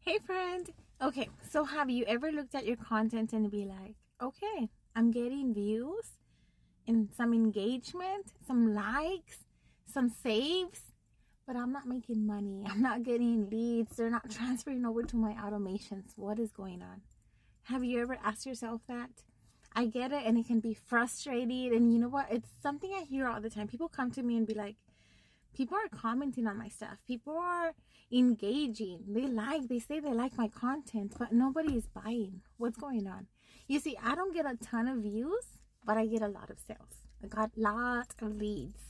Hey friend. Okay, so have you ever looked at your content and be like, okay, I'm getting views and some engagement, some likes, some saves, but I'm not making money. I'm not getting leads. They're not transferring over to my automations. What is going on? Have you ever asked yourself that? I get it, and it can be frustrating. And you know what? It's something I hear all the time. People come to me and be like, people are commenting on my stuff. People are engaging. They say they like my content, but nobody is buying. What's going on? You see, I don't get a ton of views, but I get a lot of sales. I got a lot of leads.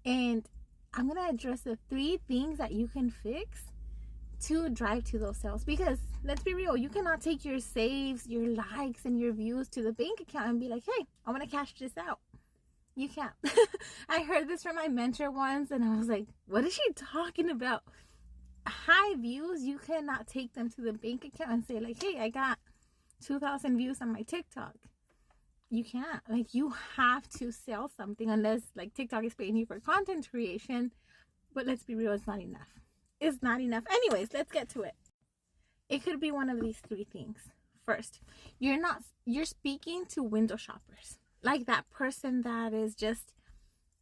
And I'm going to address the 3 things that you can fix to drive to those sales. Because let's be real, you cannot take your saves, your likes, and your views to the bank account and be like, hey, I want to cash this out. You can't. I heard this from my mentor once and I was like, what is she talking about? High views, you cannot take them to the bank account and say like, hey, I got 2,000 views on my TikTok. You can't. Like, you have to sell something unless like TikTok is paying you for content creation. But let's be real, it's not enough. It's not enough. Anyways, let's get to it. It could be one of these 3 things. First, you're speaking to window shoppers. Like that person that is just,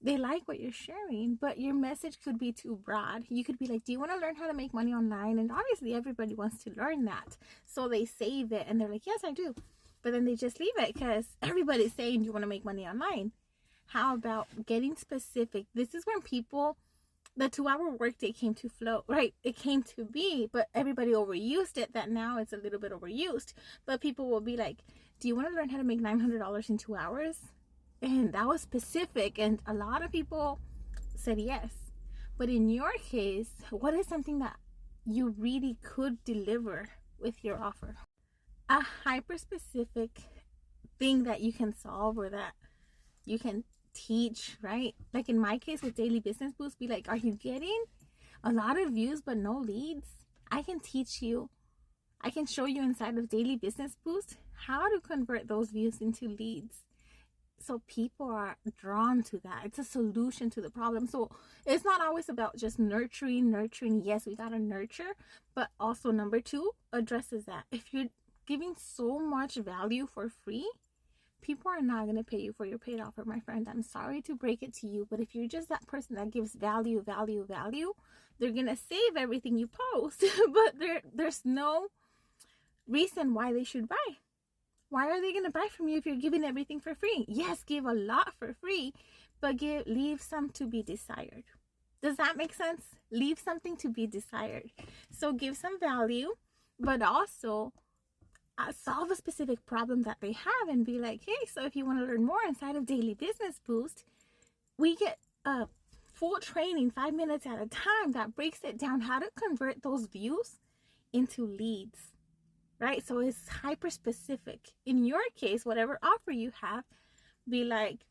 they like what you're sharing, but your message could be too broad. You could be like, do you want to learn how to make money online? And obviously everybody wants to learn that. So they save it and they're like, yes, I do. But then they just leave it because everybody's saying you want to make money online. How about getting specific? This is when the 2-hour workday came to float, right? It came to be, but everybody overused it, that now it's a little bit overused. But people will be like, do you want to learn how to make $900 in 2 hours? And that was specific, and a lot of people said yes. But in your case, what is something that you really could deliver with your offer? A hyper-specific thing that you can solve or that you can teach, right? Like in my case with Daily Business Boost, be like, are you getting a lot of views but no leads? I can teach you. I can show you inside of Daily Business Boost how to convert those views into leads. So people are drawn to that. It's a solution to the problem. So it's not always about just nurturing. Yes, we got to nurture, but also number 2 addresses that. If you're giving so much value for free, people are not going to pay you for your paid offer, my friend. I'm sorry to break it to you, but if you're just that person that gives value, they're going to save everything you post, but there's no reason why they should buy. Why are they going to buy from you if you're giving everything for free? Yes, give a lot for free, but leave some to be desired. Does that make sense? Leave something to be desired. So give some value, but also solve a specific problem that they have and be like, hey, so if you want to learn more inside of Daily Business Boost, we get a full training 5 minutes at a time that breaks it down how to convert those views into leads. Right? So it's hyper specific. In your case, whatever offer you have, be like,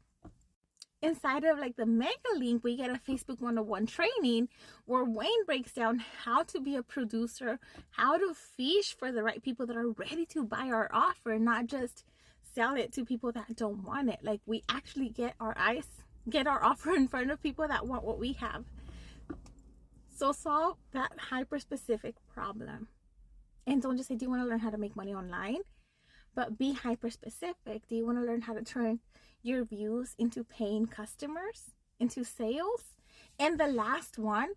inside of like the mega link, we get a Facebook 101 training where Wayne breaks down how to be a producer, how to fish for the right people that are ready to buy our offer, not just sell it to people that don't want it. Like, we actually get our offer in front of people that want what we have. So solve that hyper specific problem. And don't just say, do you want to learn how to make money online? But be hyper specific. Do you want to learn how to turn your views into paying customers, into sales? And the last one,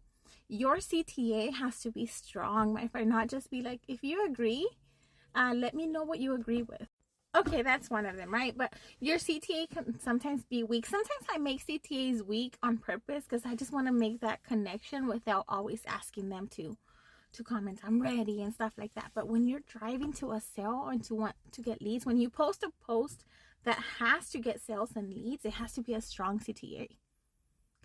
your CTA has to be strong, my friend. Not just be like, if you agree, let me know what you agree with. Okay, that's one of them, right? But your CTA can sometimes be weak. Sometimes I make CTAs weak on purpose because I just want to make that connection without always asking them to comment I'm ready and stuff like that. But when you're driving to a sale and to want to get leads, when you post a post that has to get sales and leads, it has to be a strong CTA.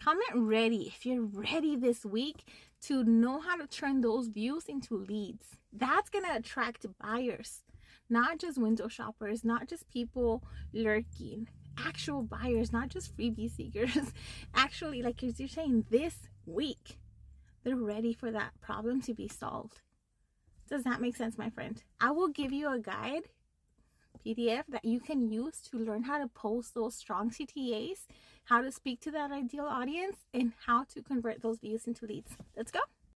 Comment ready if you're ready this week to know how to turn those views into leads. That's going to attract buyers, not just window shoppers, not just people lurking, actual buyers, not just freebie seekers. Actually, like you're saying, this week they're ready for that problem to be solved. Does that make sense, my friend? I will give you a guide PDF that you can use to learn how to post those strong CTAs, how to speak to that ideal audience, and how to convert those views into leads. Let's go.